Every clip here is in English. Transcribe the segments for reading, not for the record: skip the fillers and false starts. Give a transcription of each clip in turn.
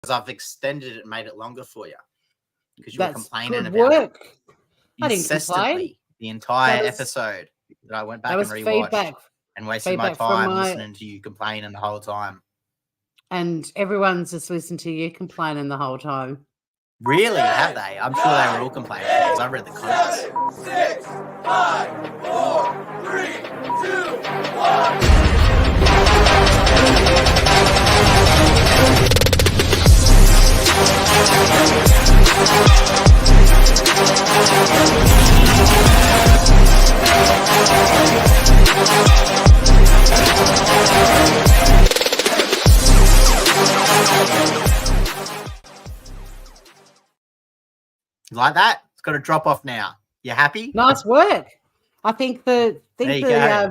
I've extended it and made it longer for you because you were complaining good about work. it I didn't complain. incessantly the entire episode that I went back and rewatched and wasted my time listening to you complaining the whole time. And everyone's just listened to you complaining the whole time. Really? Have they? I'm sure they were all complaining because I read the comments. 6, 5, 4, 3, 2, 1. Like that? It's got to drop off now. You happy? Nice work. I think the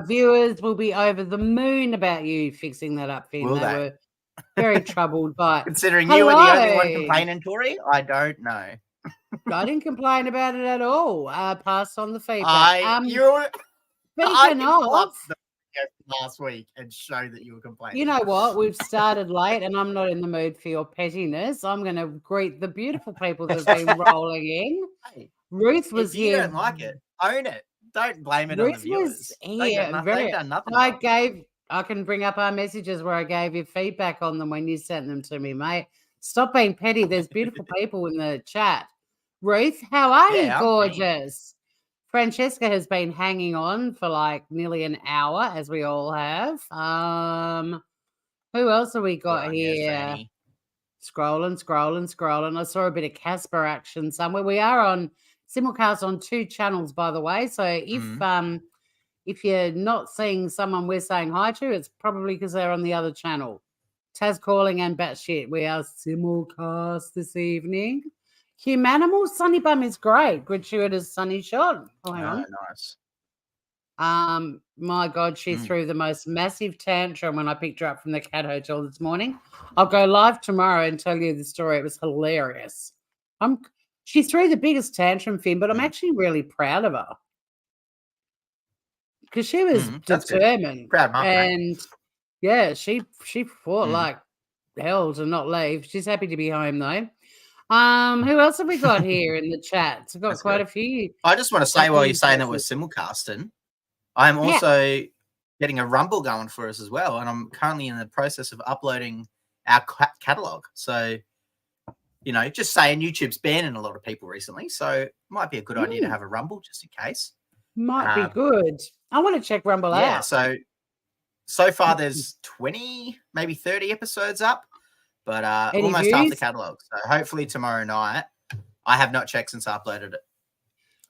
viewers will be over the moon about you fixing that up, Finn. They were very troubled by considering you were the only one complaining, Tori. I don't know. I didn't complain about it at all. Pass on the feedback. Last week and show that you were complaining. You know what? We've started late and I'm not in the mood for your pettiness. I'm going to greet the beautiful people that have been rolling in. Hey, Ruth was here. If you don't like it, own it. Don't blame it on the viewers. Ruth was here. They've done nothing. I can bring up our messages where I gave you feedback on them when you sent them to me, mate. Stop being petty. There's beautiful people in the chat. Ruth, how are you, gorgeous? Francesca has been hanging on for like nearly an hour, as we all have. Who else have we got here? Scrolling. I saw a bit of Casper action somewhere. We are on simulcast on 2 channels, by the way. So if you're not seeing someone we're saying hi to, it's probably because they're on the other channel. Taz Calling and Batshit. We are simulcast this evening. Humanimal Sunny Bum is great. Gratuitous Sunny Shot. Oh, hang on. Nice. My God, she threw the most massive tantrum when I picked her up from the cat hotel this morning. I'll go live tomorrow and tell you the story. It was hilarious. She threw the biggest tantrum, Finn, but I'm actually really proud of her because she was determined. Proud mom, and yeah, she fought like hell to not leave. She's happy to be home though. Who else have we got here in the chat? We've got quite a few. I just want to say while you're saying that we're simulcasting, I'm also getting a Rumble going for us as well, and I'm currently in the process of uploading our catalog. So, you know, just saying YouTube's banning a lot of people recently, so it might be a good idea to have a Rumble just in case. Might be good. I want to check Rumble out. Yeah, so far there's 20, maybe 30 episodes up. But almost half the catalogue. So hopefully tomorrow night. I have not checked since I uploaded it.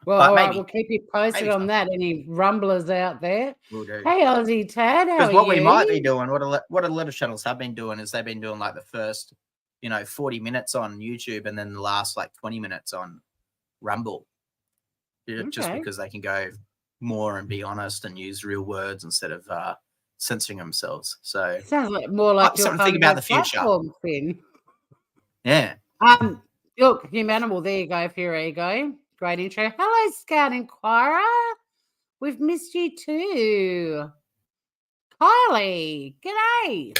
Well, all right, we'll keep you posted on that. Any rumblers out there? We'll do. Hey, Aussie Tad, how are you? Because what we might be doing, what a lot of channels have been doing is they've been doing like the first, 40 minutes on YouTube and then the last like 20 minutes on Rumble. Just because they can go more and be honest and use real words instead of censoring themselves. So sounds like more like something to think about the future. Thing. Yeah. Look, Humanimal, there you go for your ego. Great intro. Hello, Scout Inquirer. We've missed you too. Kylie, g'day.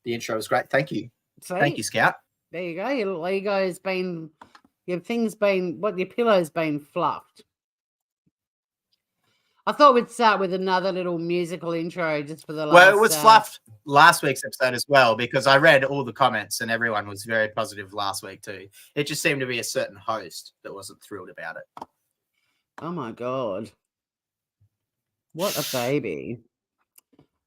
The intro was great. Thank you. See? Thank you, Scout. There you go. Your little ego's been, your pillow's been fluffed. I thought we'd start with another little musical intro just for the last... Well, it was fluffed last week's episode as well because I read all the comments and everyone was very positive last week too. It just seemed to be a certain host that wasn't thrilled about it. Oh, my God. What a baby.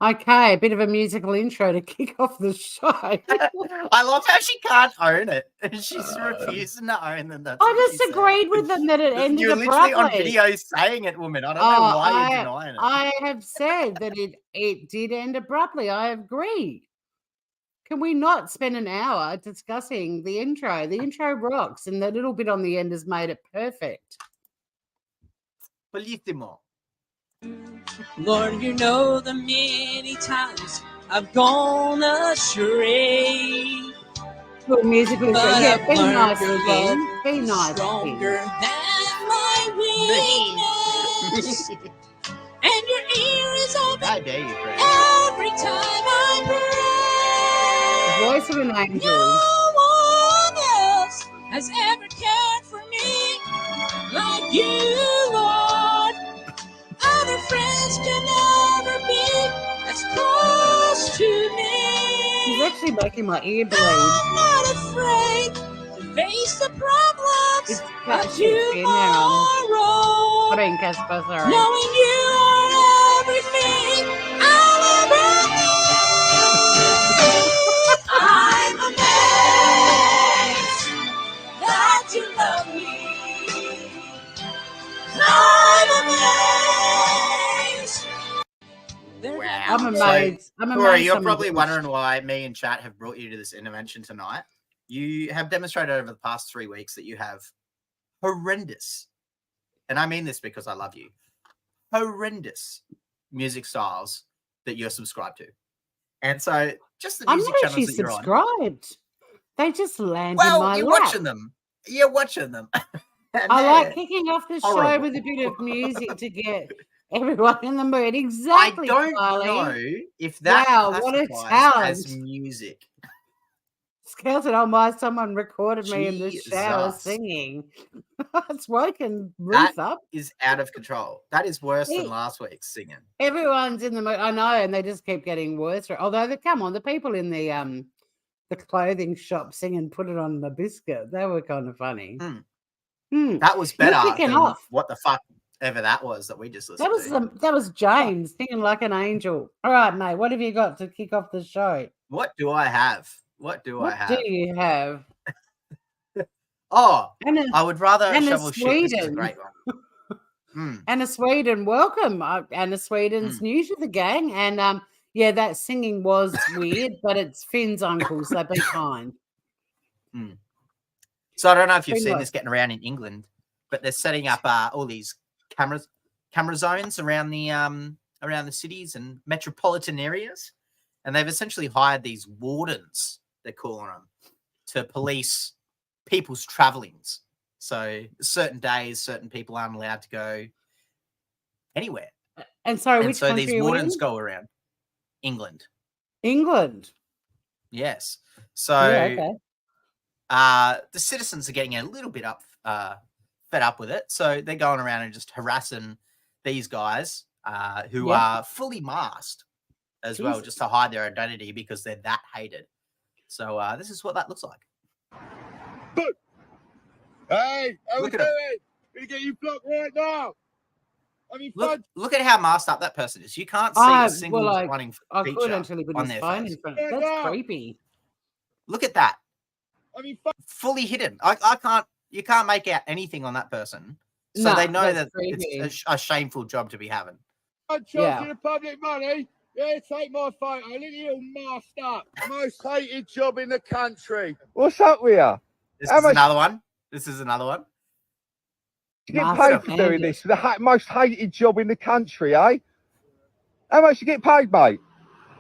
Okay, a bit of a musical intro to kick off the show. I love how she can't own it. She's refusing to own them. I just agreed with them that it ended You're abruptly. literally on video saying it, woman. I don't know why you're denying it. I have said that it did end abruptly. I agree. Can we not spend an hour discussing the intro? The intro rocks, and the little bit on the end has made it perfect. Bellissimo. Lord, you know the many times I've gone astray. Good musical intro. Yeah, be nice, Ken. Be nice, stronger than my weakness. And your ear is open every time I pray. Voice of an angel. No actually making my ear bleed. I'm not afraid to face the problems It's of cut shit. Hang on. tomorrow. What in Casper? Sorry. Knowing you are everything I'll ever need. I'm amazed that you love me. I'm amazed. Wow. I'm amazed. I'm amazed. Tori, you're I'm probably amazed. wondering why me and chat have brought you to this intervention tonight. You have demonstrated over the past 3 weeks that you have horrendous, and I mean this because I love you, horrendous music styles that you're subscribed to. And so just the I'm music not channels actually that you're on. subscribed. They just land in Well, my you're lap. watching them. You're watching them. And I they're like kicking off the show horrible. with a bit of music to get everyone in the mood. Exactly, I don't Kylie. know if that Wow, what a classifies as talent. music. Skeleton on my someone recorded me in the shower Jesus. singing. It's woken That Ruth up. is out of control. That is worse than Hey. last week's singing. Everyone's in the mood. I know, and they just keep getting worse. Although come on, the people in the clothing shop singing "Put It on the Biscuit," they were kind of funny. That was You're better kicking than off. what the fuck ever that was that we just listened to. That was James singing like an angel. All right, mate. What have you got to kick off the show? What do I have? What do I What have? do you have? Oh, Anna, I would rather Anna shovel shit. This is a Sweden. great one. Anna Sweden, welcome. Anna Sweden's new to the gang. And yeah, that singing was weird, but it's Finn's uncle, so be kind. So I don't know if you've Finn seen what? this getting around in England, but they're setting up all these camera zones around the cities and metropolitan areas, and they've essentially hired these wardens, they're calling them, to police people's travellings. So certain days, certain people aren't allowed to go anywhere. And sorry, And which so country these are we wardens in? go around England. England. Yes. So Yeah, okay. the citizens are getting a little bit fed up with it. So they're going around and just harassing these guys who are fully masked as well, just to hide their identity because they're that hated. So this is what that looks like. Hey, how we Look at doing? Gonna get you blocked right now. I mean, Look at how masked up that person is. You can't see a single running I could feature until he put on his their phone face. in front. That's creepy. Look at that. I mean, Fully hidden. I can't. You can't make out anything on that person. So No, they know that's that creepy. it's a shameful job to be having. I'm charging the public money. Yeah, take my photo. Look at you all masked up. Most hated job in the country. What's up with you? This is another one. This is another one. You get paid for doing this. The most hated job in the country, eh? How much you get paid, mate?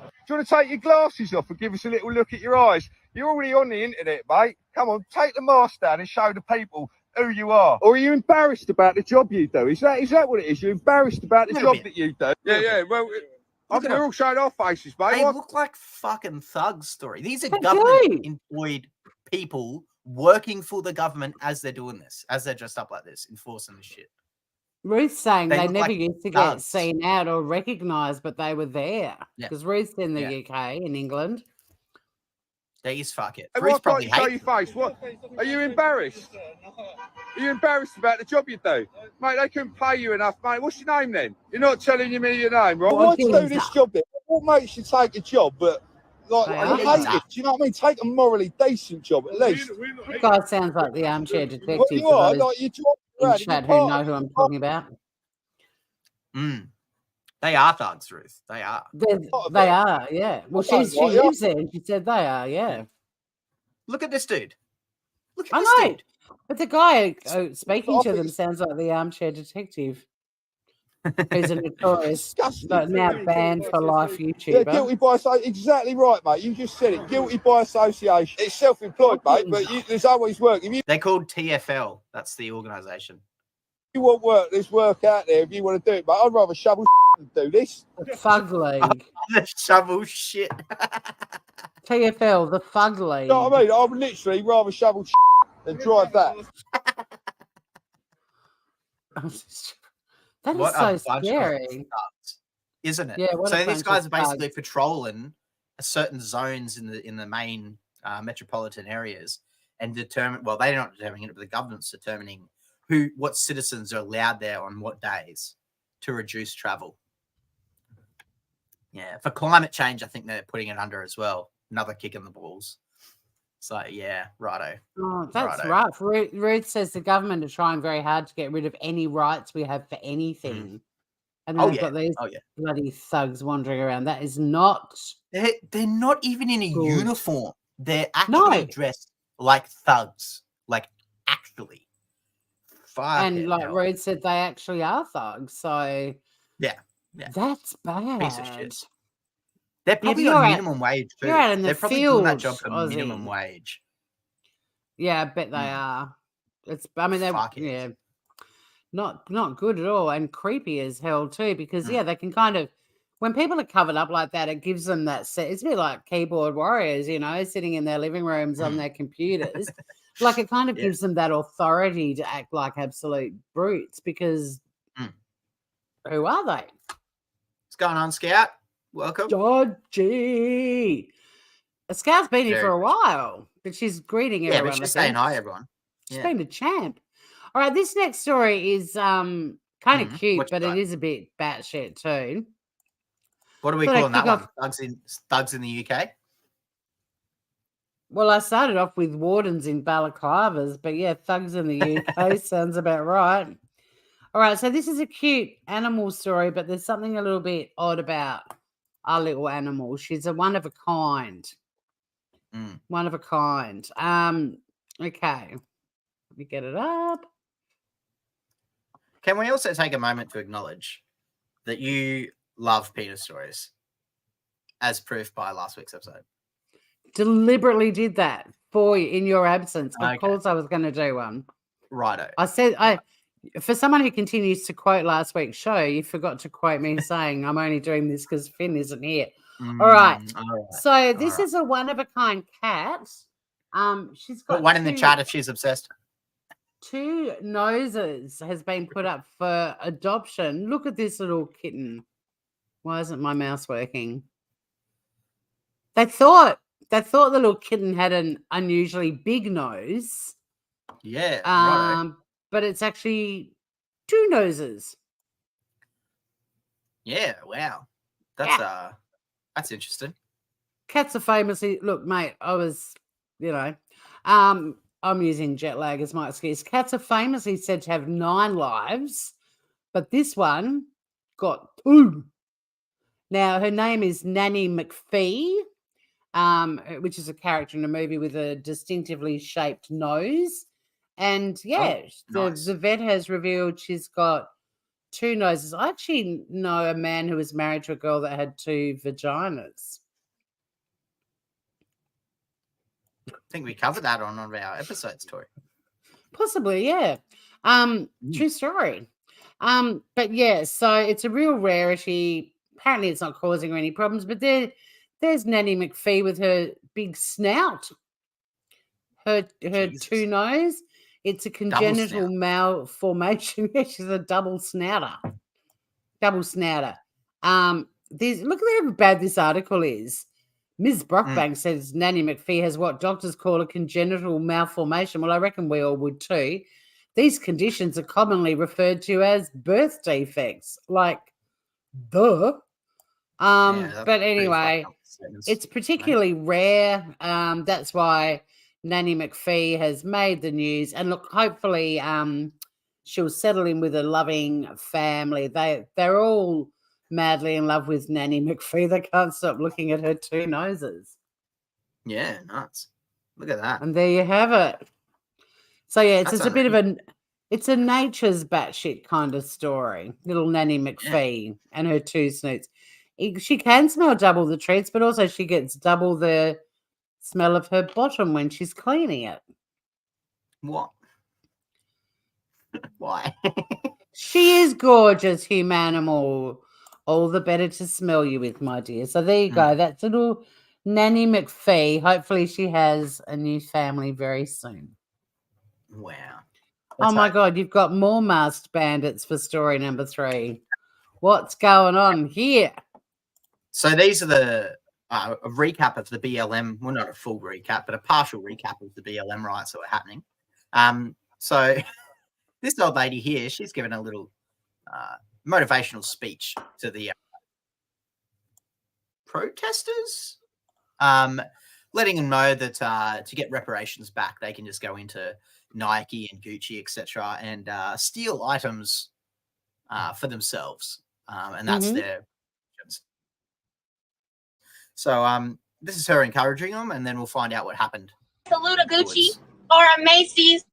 Do you want to take your glasses off and give us a little look at your eyes? You're already on the internet, mate. Come on, take the mask down and show the people who you are. Or are you embarrassed about the job you do? Is that what it is? You're embarrassed about the job that you do? Yeah. Well, we're all showing our faces, mate. They look like fucking thugs, Story. These are government-employed people working for the government as they're doing this, as they're dressed up like this, enforcing this shit. Ruth's saying they look never like used to get thugs. seen out or recognised, but they were there. Yeah. Because Ruth's in the UK, in England. They is fuck it. Hey, Ruth why can't probably you show hates your face? What? Are you embarrassed? Are you embarrassed about the job you do? Mate, they couldn't pay you enough, mate. What's your name then? You're not telling me your name, right? Why do you do this job then? What makes you take a job but like you hate it? Do you know what I mean? Take a morally decent job at least. That guy sounds like the armchair detective. What you are, like you drive in around, chat who know who I'm talking about. They are thugs, Ruth. They are. They are, yeah. Well, she lives there and she said they are, yeah. Look at this dude. Look at I this know. dude. But the guy speaking to them sounds like the armchair detective. Who's a notorious, but now banned for life YouTuber. Yeah, guilty by association. Exactly right, mate. You just said it. Guilty by association. It's self-employed, mate, but there's always work. They're called TFL. That's the organisation. If you want work, there's work out there if you want to do it, but I'd rather shovel than do this. The Fug League. The shovel shit. TFL, the Fug League. You know what I mean? I would literally rather shovel than drive that. That is so scary. Thugs, isn't it? Yeah, so these guys are basically patrolling certain zones in the main metropolitan areas and determine. Well, they're not determining it, but the government's determining what citizens are allowed there on what days to reduce travel. Yeah, for climate change, I think they're putting it under as well. Another kick in the balls. So yeah, righto. Oh, that's rough. Ruth says the government are trying very hard to get rid of any rights we have for anything. And then they've got these bloody thugs wandering around. That is not... They're not even in a uniform. They're actually dressed like thugs. Like, actually. And like Ruth said, they actually are thugs. So... Yeah. That's bad. Piece of shit. They're probably on minimum wage too. You're out in the They're probably doing that job for minimum wage. Yeah, I bet they are. They're not good at all, and creepy as hell too. Because they can kind of, when people are covered up like that, it gives them that set. It's a bit like keyboard warriors, sitting in their living rooms on their computers. Like it kind of gives them that authority to act like absolute brutes. Because who are they? What's going on, Scout? Welcome. Dodgy. Scout's been here for a while, but she's greeting everyone. Yeah, but she's saying hi, everyone. She's been a champ. All right, this next story is kind of cute, but it is a bit batshit too. What are we calling that one? Thugs in the UK? Well, I started off with wardens in balaclavas, but yeah, thugs in the UK sounds about right. All right, so this is a cute animal story, but there's something a little bit odd about our little animal. She's a one of a kind. One of a kind. Okay. Let me get it up. Can we also take a moment to acknowledge that you love penis stories, as proof by last week's episode? Deliberately did that for you in your absence. Of course I was going to do one. Righto. I said, for someone who continues to quote last week's show, you forgot to quote me saying I'm only doing this because Finn isn't here. All right. So this is a one-of-a-kind cat. She's got one in the chat if she's obsessed. 2 noses has been put up for adoption. Look at this little kitten. Why isn't my mouse working? They thought the little kitten had an unusually big nose. Yeah. Right. But it's actually 2 noses. Yeah. Wow. That's interesting. Cats are famously, look, mate, I was, I'm using jet lag as my excuse. Cats are famously said to have 9 lives, but this one got 2. Now, her name is Nanny McPhee, which is a character in a movie with a distinctively shaped nose. And, the vet has revealed she's got 2 noses. I actually know a man who was married to a girl that had 2 vaginas. I think we covered that on one of our episodes, Tori. Possibly, yeah. True story. But yeah, so it's a real rarity. Apparently it's not causing her any problems, but there's Nanny McPhee with her big snout. Her 2 nose. It's a congenital malformation. She's a double snouter. Look at how bad this article is. Ms. Brockbank says Nanny McPhee has what doctors call a congenital malformation. Well, I reckon we all would too. These conditions are commonly referred to as birth defects. Like, duh. But anyway, it's particularly rare. That's why Nanny McPhee has made the news. And look, hopefully she'll settle in with a loving family. They're all madly in love with Nanny McPhee. They can't stop looking at her 2 noses. Yeah, nuts. Look at that. And there you have it. So yeah, it's just a bit of it's a nature's batshit kind of story. Little Nanny McPhee and her 2 snoots. She can smell double the treats, but also she gets double the smell of her bottom when she's cleaning it. What? Why? She is gorgeous, humanimal. All the better to smell you with, my dear. So there you go. That's little Nanny McPhee. Hopefully she has a new family very soon. Wow. My God, you've got more masked bandits for story number 3. What's going on here? So these are a recap of the BLM. Well, not a full recap, but a partial recap of the BLM riots that were happening. So this old lady here, she's given a little motivational speech to the protesters, letting them know that to get reparations back, they can just go into Nike and Gucci, etc., and steal items for themselves, and that's their. So this is her encouraging them, and then we'll find out what happened. Salute a Gucci or a Macy's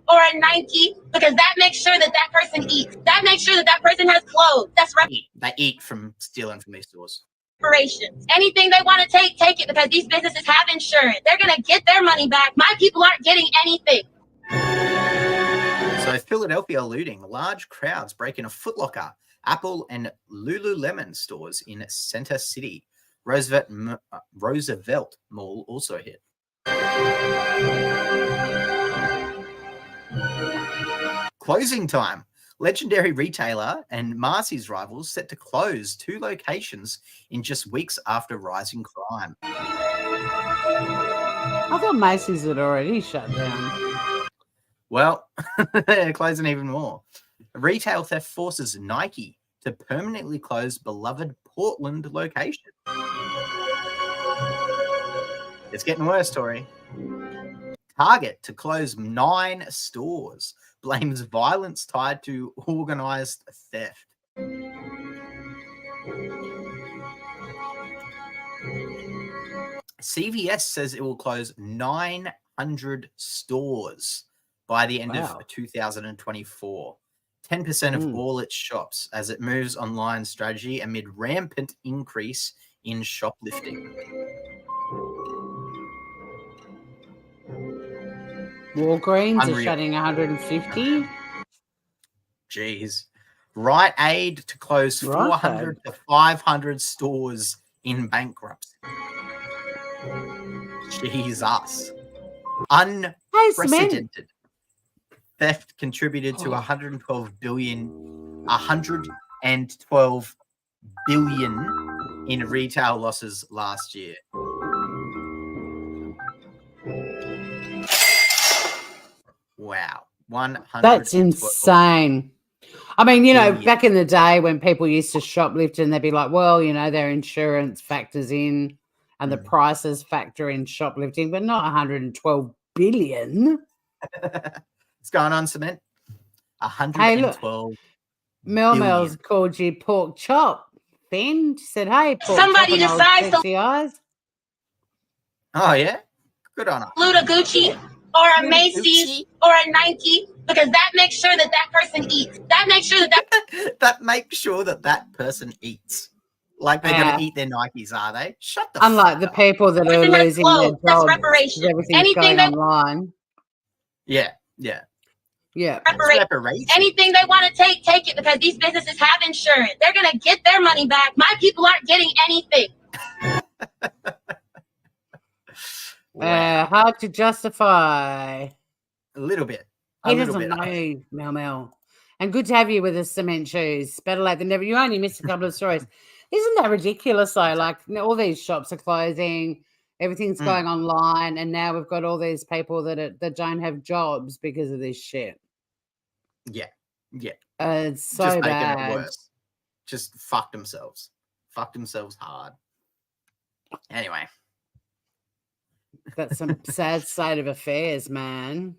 or a Nike, because that makes sure that that person eats. That makes sure that that person has clothes. That's right. They eat from stealing from these stores. Reparations. Anything they want to take it, because these businesses have insurance. They're going to get their money back. My people aren't getting anything. So Philadelphia looting. Large crowds break in a Foot Locker, Apple, and Lululemon stores in Center City. Roosevelt Mall also hit. Closing time. Legendary retailer and Marcy's rivals set to close 2 locations in just weeks after rising crime. I thought Macy's had already shut down. Well, they're closing even more. Retail theft forces Nike to permanently close beloved Portland location. It's getting worse, Tori. Target to close 9 stores. Blames violence tied to organized theft. CVS says it will close 900 stores by the end of 2024. 10% of all its shops as it moves online strategy amid rampant increase in shoplifting. Walgreens are shutting 150. Jeez. Rite Aid to close 400 to 500 stores in bankruptcy. Jesus. Unprecedented. Theft contributed to 112 billion in retail losses last year. Wow. 100. That's insane. I mean, you know, back in the day when people used to shoplift and they'd be like, well, you know, their insurance factors in and the prices factor in shoplifting, but not 112 billion. What's going on, Cement? 112 Mel's called you pork chop, Ben. She said, hey, pork somebody chop decides to eyes. Oh, yeah? Good on her. Salute a Gucci or a Macy's or a Nike, because that makes sure that that person eats. That makes sure that that makes sure that that person eats. Like they're going to eat their Nikes, are they? Shut the Unlike the people that are losing their jobs. That's reparation. Everything's going online. Yeah. Reparation. Anything they want to take it, because these businesses have insurance. They're going to get their money back. My people aren't getting anything. Hard to justify. A little bit. He doesn't know, Mel. And good to have you with us, Cement Shoes. Better late than never. You only missed a couple of stories. Isn't that ridiculous, though? Like, all these shops are closing. Everything's going online. And now we've got all these people that don't have jobs because of this shit. Yeah. It's so just bad. Making it worse. Just fucked themselves. Fucked themselves hard. Anyway. That's some sad state of affairs, man.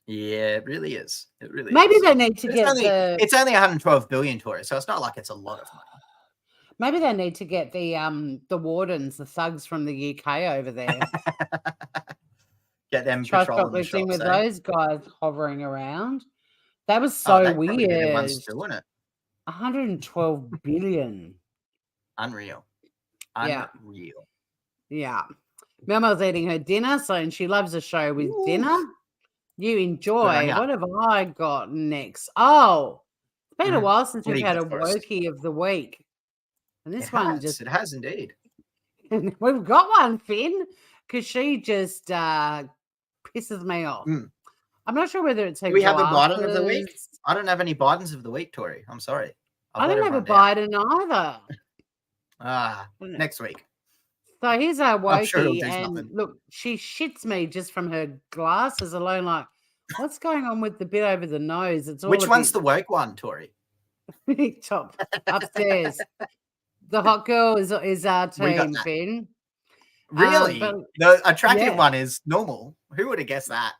Yeah, it really is. It really Maybe is. They need to It's only 112 billion, Tori, so it's not like it's a lot of money. Maybe they need to get the wardens, the thugs from the UK over there. Get them try patrolling the shoplifting shops, with those guys hovering around. That was so weird. Doing it. 112 billion. Unreal. Yeah. Mel's eating her dinner, and she loves a show with dinner. You enjoy. What have I got next? Oh, it's been a while since we've had a Wokey of the week. And this it has indeed. We've got one, Finn, because she just pisses me off. I'm not sure whether it's her. Do we have a Biden of the week? I don't have any Bidens of the week, Tori. I'm sorry. I don't have a Biden either. Next week. So here's our I'm sure it'll wokey, do and something. look, she shits me just from her glasses alone. Like, what's going on with the bit over the nose? It's all Which a one's bit the woke one, Tori? top upstairs. The hot girl is our We got team, that. Finn. Really? But The attractive yeah. one is normal. Who would have guessed that?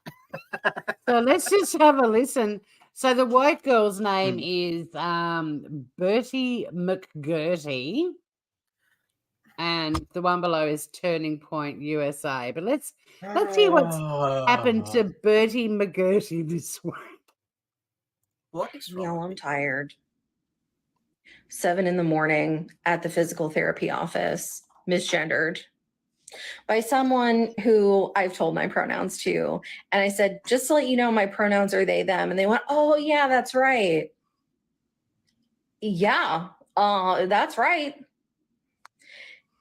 So let's just have a listen. So the white girl's name is Bertie McGurty, and the one below is Turning Point USA. But let's hear what's happened to Bertie McGurty this week. What is wrong? Y'all, I'm tired. 7 a.m. at the physical therapy office, misgendered by someone who I've told my pronouns to. And I said, just to let you know, my pronouns are they, them. And they went, oh, yeah, that's right. Yeah, that's right.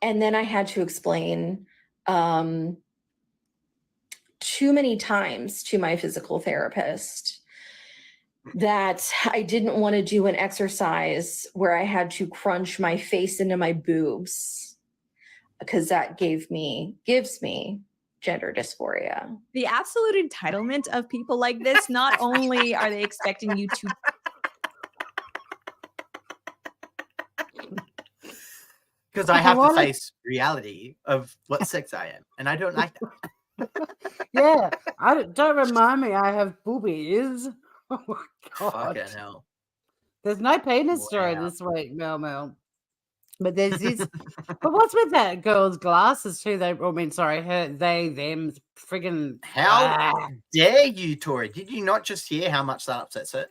And then I had to explain too many times to my physical therapist that I didn't want to do an exercise where I had to crunch my face into my boobs because that gives me gender dysphoria. The absolute entitlement of people like this, not only are they expecting you to Because I have to face reality of what sex I am, and I don't like that. Yeah, don't remind me I have boobies. Oh my god! Fucking hell. There's no penis story this week, Mel. But there's this. But what's with that girl's glasses too? They, them, friggin'. How dare you, Tori? Did you not just hear how much that upsets her?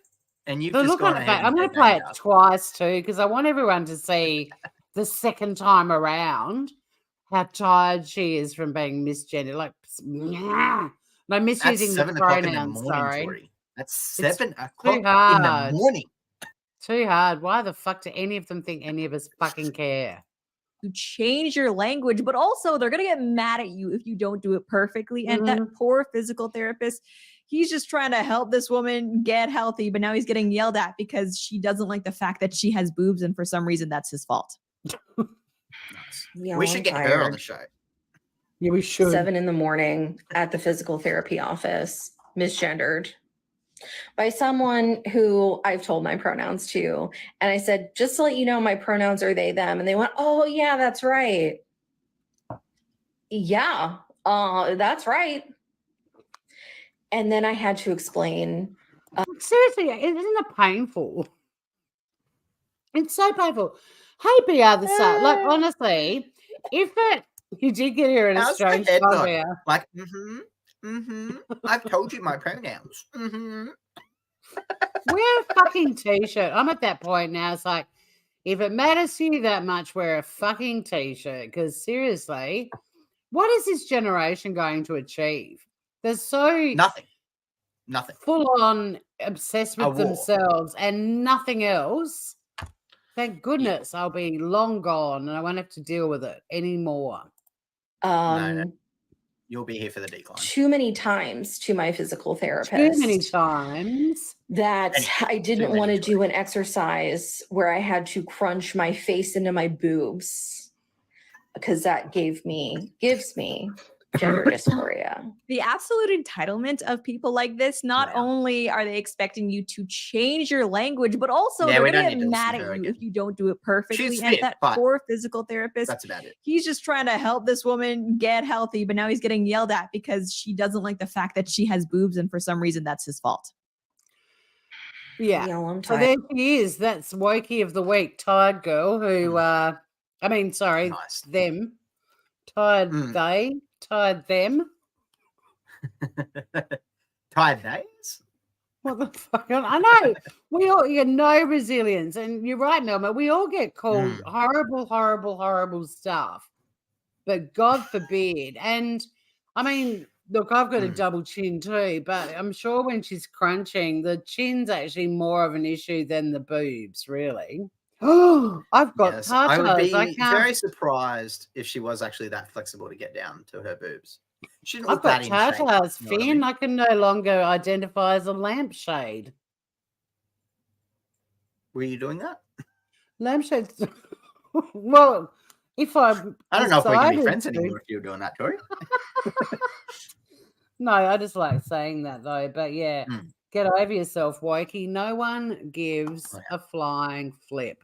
And you've just gone ahead. I'm going to play it twice too because I want everyone to see the second time around how tired she is from being misgendered. Like, no, misusing the pronouns. Sorry. Tori. That's 7 o'clock in the morning. Too hard. Why the fuck do any of them think any of us fucking care? You change your language, but also they're going to get mad at you if you don't do it perfectly. And that poor physical therapist, he's just trying to help this woman get healthy, but now he's getting yelled at because she doesn't like the fact that she has boobs, and for some reason that's his fault. Yeah, we should get her on the show. Yeah, we should. 7 a.m. at the physical therapy office, misgendered by someone who I've told my pronouns to. And I said, just to let you know, my pronouns are they, them. And they went, oh, yeah, that's right. Yeah, that's right. And then I had to explain. Seriously, isn't it painful? It's so painful. Hey, be other side. Like, honestly, if you did get here in a strange time, like, I've told you my pronouns. Wear a fucking t-shirt. I'm at that point now. It's like, if it matters to you that much, wear a fucking t-shirt. Because seriously, what is this generation going to achieve? They're so nothing full on obsessed with themselves and nothing else. Thank goodness I'll be long gone and I won't have to deal with it anymore. No. You'll be here for the decline. Too many times to my physical therapist. Too many times. That I didn't want to do an exercise where I had to crunch my face into my boobs because that gives me gender dysphoria. The absolute entitlement of people like this, not only are they expecting you to change your language, but also they're going to get mad at you if you don't do it perfectly. And that poor physical therapist, that's about it. He's just trying to help this woman get healthy, but now he's getting yelled at because she doesn't like the fact that she has boobs, and for some reason that's his fault. Yeah. So there she is. That's Wokey of the Week, tired girl who, them. Tired they. Tired them. Tired days? What the fuck? I know. We all get no resilience. And you're right, Melma. We all get called horrible, horrible, horrible stuff. But God forbid. And I mean, look, I've got a double chin too, but I'm sure when she's crunching, the chin's actually more of an issue than the boobs, really. Oh, I've got tatas. I would be very surprised if she was actually that flexible to get down to her boobs. She didn't look that in shape. I've got tatas, Finn. I can no longer identify as a lampshade. Were you doing that? Lampshades. Well, If I don't know if we can be decided friends to- anymore if you're doing that, Tori. No, I just like saying that though. But yeah, get over yourself, Wokey. No one gives a flying flip.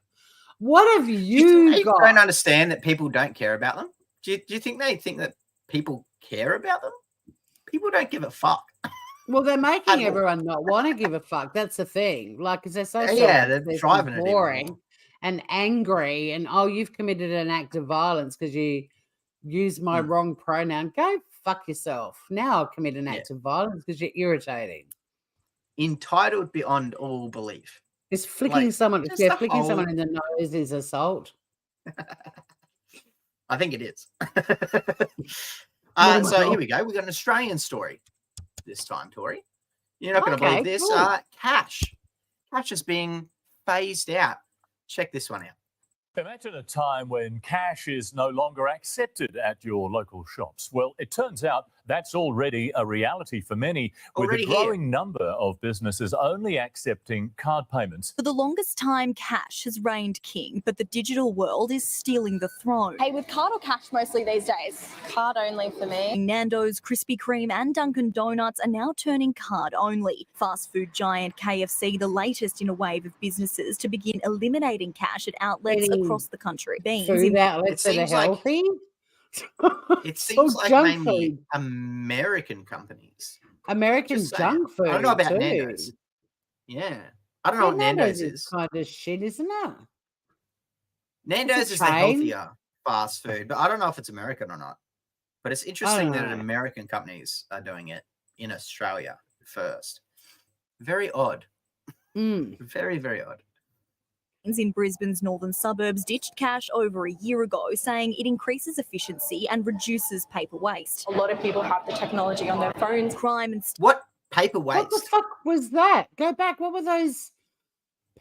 What have Do you you think they got? don't understand that people don't care about them? Do you think they think that people care about them? People don't give a fuck. Well, they're At making all. everyone not want to give a fuck. That's the thing. Like, because they're so Yeah, they're self-obsessed driving and it even boring more. and angry, and you've committed an act of violence because you used my wrong pronoun. Go fuck yourself. Now I'll commit an act of violence because you're irritating. Entitled beyond all belief. Is flicking Like, someone? If just they're the flicking someone whole- in the nose is assault. I think it is. Oh my So here God. we go. We got an Australian story this time, Tori. You're not going to Okay, believe this. cool. Cash is being phased out. Check this one out. Imagine a time when cash is no longer accepted at your local shops. Well, it turns out that's already a reality for many, with Already a here. growing number of businesses only accepting card payments. For the longest time, cash has reigned king, but the digital world is stealing the throne. Pay with card or cash mostly these days? Card only for me. Nando's, Krispy Kreme and Dunkin' Donuts are now turning card only. Fast food giant KFC, the latest in a wave of businesses to begin eliminating cash at outlets Getting across the country. Beans Food outlets that are seems like- healthy. It So seems like junk mainly food. American companies. American Just saying. junk food. I don't know about too. Nando's. Yeah. I don't know what Nando's is. kind of shit, isn't it? Nando's It's a is the chain. healthier fast food, but I don't know if it's American or not. But it's interesting that know. American companies are doing it in Australia first. Very odd. Very, very odd. in Brisbane's northern suburbs ditched cash over a year ago, saying it increases efficiency and reduces paper waste. A lot of people have the technology on their phones. Crime and What paper What the waste? fuck was that? Go back. What were those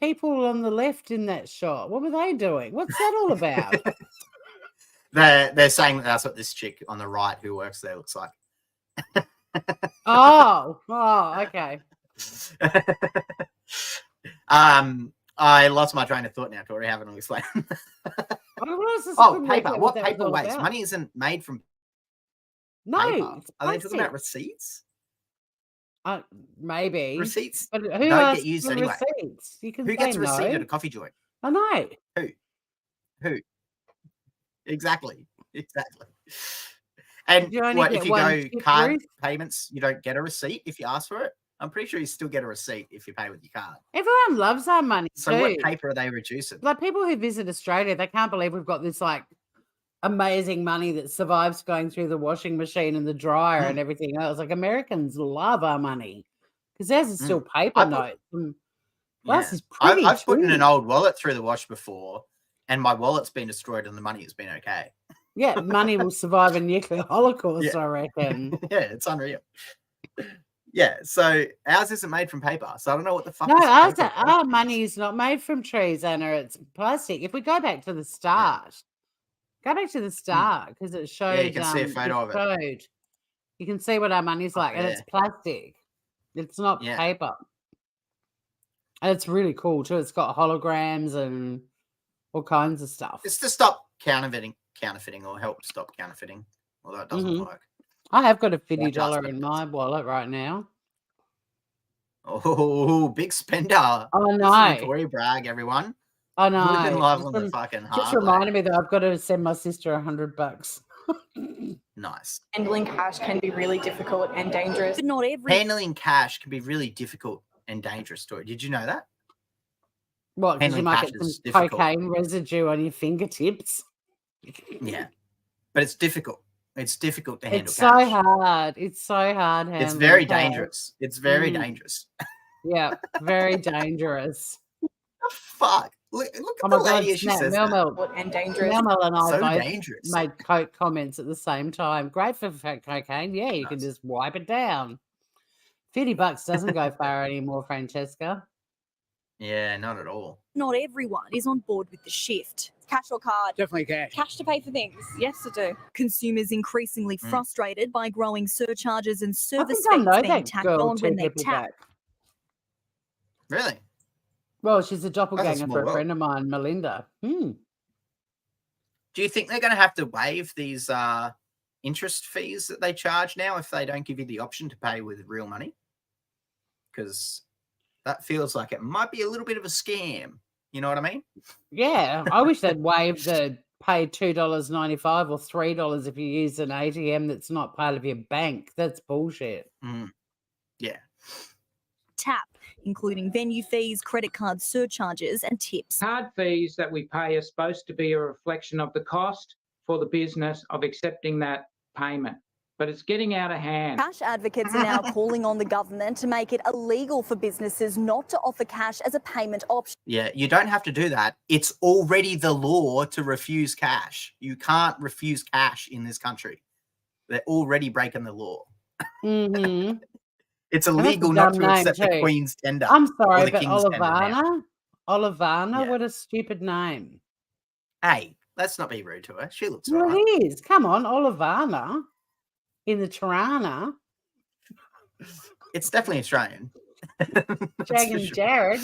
people on the left in that shot? What were they doing? What's that all about? They're saying that that's what this chick on the right who works there looks like. oh, okay. I lost my train of thought now, Tori. Haven't I explained? Oh, paper. What paper waste? Money isn't made from No, paper. it's Are they talking about plastic. receipts? Maybe Receipts but who don't asks get used for anyway. receipts? You can Who say gets a receipt no. at a coffee joint? I know. Who? Exactly. And You only what get if you one go tip, card Ruth? payments? You don't get a receipt if you ask for it. I'm pretty sure you still get a receipt if you pay with your card. Everyone loves our money So too. what paper are they reducing? Like people who visit Australia, they can't believe we've got this like amazing money that survives going through the washing machine and the dryer and everything else. Like Americans love our money because theirs is still paper notes. Ours is pretty. I've put in cheap. an old wallet through the wash before, and my wallet's been destroyed, and the money has been okay. Yeah, money will survive a nuclear holocaust, Yeah. I reckon. Yeah, it's unreal. Yeah, so ours isn't made from paper, so I don't know what the fuck. No, this paper is. our money is not made from trees, Anna. It's plastic. If we go back to the start, because it showed. you can see a photo of it. You can see what our money's like, and it's plastic. It's not Yeah. paper. And it's really cool too. It's got holograms and all kinds of stuff. It's to stop counterfeiting, or help stop counterfeiting. Although it doesn't Mhm. work. I have got a Like us, $50 but in it my wallet right now. Oh, big spender! I Listen to know. Tori brag, everyone. I Living know. life on the fucking Just hard way. reminded me that I've got to send my sister $100. Nice. Handling cash can be really difficult and dangerous. But not every Handling cash can be really difficult and dangerous, Tori. Did you know that? What? Because you Handling might cash get some is difficult. cocaine residue on your fingertips. Yeah, but it's difficult. It's difficult to handle It's cash. so hard. It's so hard. It's handling very cash. dangerous. It's very Mm. dangerous. Yeah, very dangerous. Fuck! Look Oh at my the God, lady as she snap. says that. Mel And dangerous. and I So both dangerous. made comments at the same time. Great for cocaine. Yeah, you can Nice. just wipe it down. $50 doesn't go far anymore, Francesca. Yeah, not at all. not everyone is on board with the shift. Cash or card? Definitely cash. Cash to pay for things. Yes, I do. Consumers increasingly frustrated by growing surcharges and I service think I fees know being that tacked girl on two when they people tap. back. Really? Well, she's a doppelganger small for a world. friend of mine, Melinda. Do you think they're going to have to waive these interest fees that they charge now if they don't give you the option to pay with real money? Because that feels like it might be a little bit of a scam. You know what I mean? Yeah, I wish they'd waive the pay $2.95 or $3 if you use an ATM that's not part of your bank. That's bullshit. Yeah. Tap, including venue fees, credit card surcharges, and tips. Card fees that we pay are supposed to be a reflection of the cost for the business of accepting that payment, but it's getting out of hand. Cash advocates are now calling on the government to make it illegal for businesses not to offer cash as a payment option. Yeah, you don't have to do that. It's already the law to refuse cash. You can't refuse cash in this country. They're already breaking the law. Mm-hmm. It's illegal not to accept the Queen's tender. I'm sorry, but King's tender now. Olivana, what a stupid name. Hey, let's not be rude to her. She looks Well, all right. it is. Come on, Olivana in the Tirana. It's definitely Australian. Jag and Jared.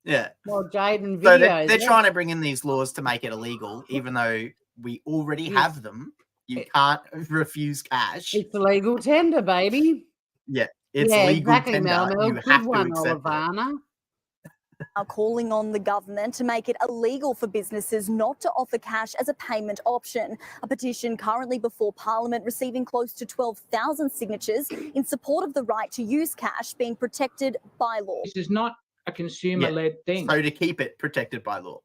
Yeah. Well, Jaden videos. So they're trying to bring in these laws to make it illegal, even though we already have them. You can't refuse cash. It's legal tender, baby. Yeah, it's yeah, legal exactly, tender. Mel. You Good have to one, accept Olivana. Are calling on the government to make it illegal for businesses not to offer cash as a payment option. A petition currently before Parliament receiving close to 12,000 signatures in support of the right to use cash being protected by law. This is not a consumer-led thing. So to keep it protected by law.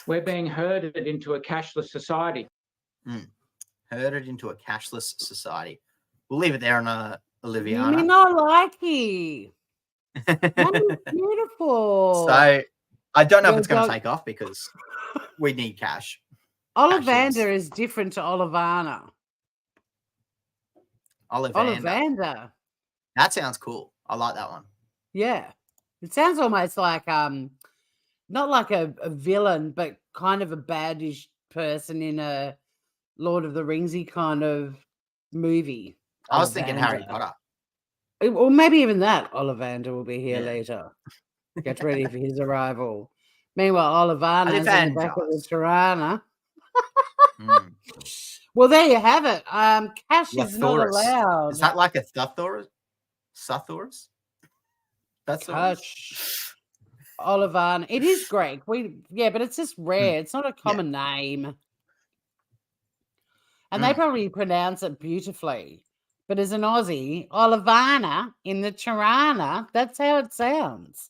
We're being herded into a cashless society. Herded into a cashless society. We'll leave it there on Oliviana. Me not like it. That is beautiful. So I don't know if it's going to take off because we need cash. Ollivander is different to Olivana. Ollivander. That sounds cool. I like that one. Yeah. It sounds almost like not like a villain, but kind of a baddish person in a Lord of the Ringsy kind of movie. I was thinking Harry Potter. Or maybe even that. Ollivander will be here later. Get ready for his arrival. Meanwhile, Olivana's in the back of the Tirana. Well, there you have it. Cash is not allowed. Is that like a Suthoris? That's Cash. Olivana. It is Greek. But it's just rare. It's not a common name. And they probably pronounce it beautifully. But as an Aussie, Olivana in the Tirana, that's how it sounds.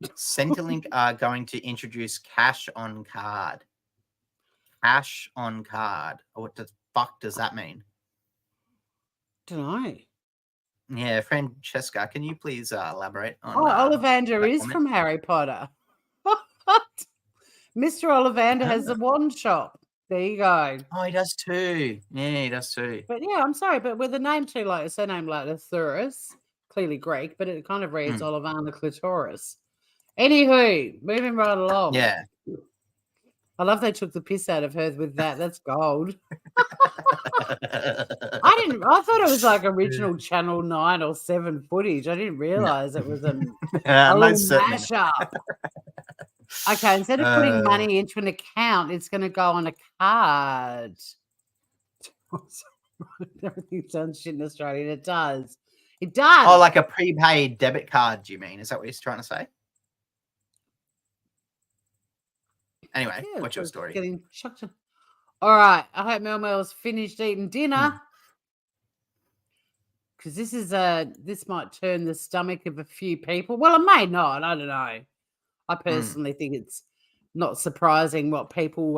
Centrelink are going to introduce cash on card. Cash on card. What the fuck does that mean? Don't know. Yeah, Francesca, can you please elaborate on Ollivander is from Harry Potter. Mr. Ollivander has the wand shop. There you go. Oh, he does too. Yeah, he does too. But yeah, I'm sorry, but with a name too like a surname like Thuris, clearly Greek, but it kind of reads Olivana Clitoris. Anywho, moving right along. Yeah. I love they took the piss out of her with that. That's gold. I thought it was like original Channel 9 or 7 footage. I didn't realize it was a little mashup. Okay, instead of putting money into an account, it's going to go on a card. Everything sounds shit in Australia. It does. It does. Oh, like a prepaid debit card, do you mean? Is that what he's trying to say? Anyway, what's your story? Getting shocked. All right. I hope Mel's finished eating dinner. Because this might turn the stomach of a few people. Well, it may not. I don't know. I personally think it's not surprising what people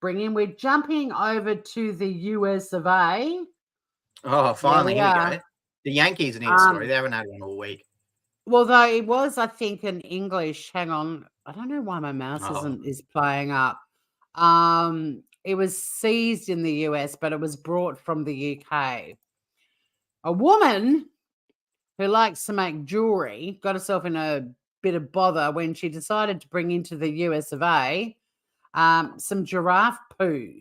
bring in. We're jumping over to the US of A. Oh, finally, here we go. The Yankees need a story. They haven't had one all week. Well, though it was, I think, in English. Hang on. I don't know why my mouse is playing up. It was seized in the US, but it was brought from the UK. A woman who likes to make jewelry got herself in a bit of bother when she decided to bring into the US of A some giraffe poo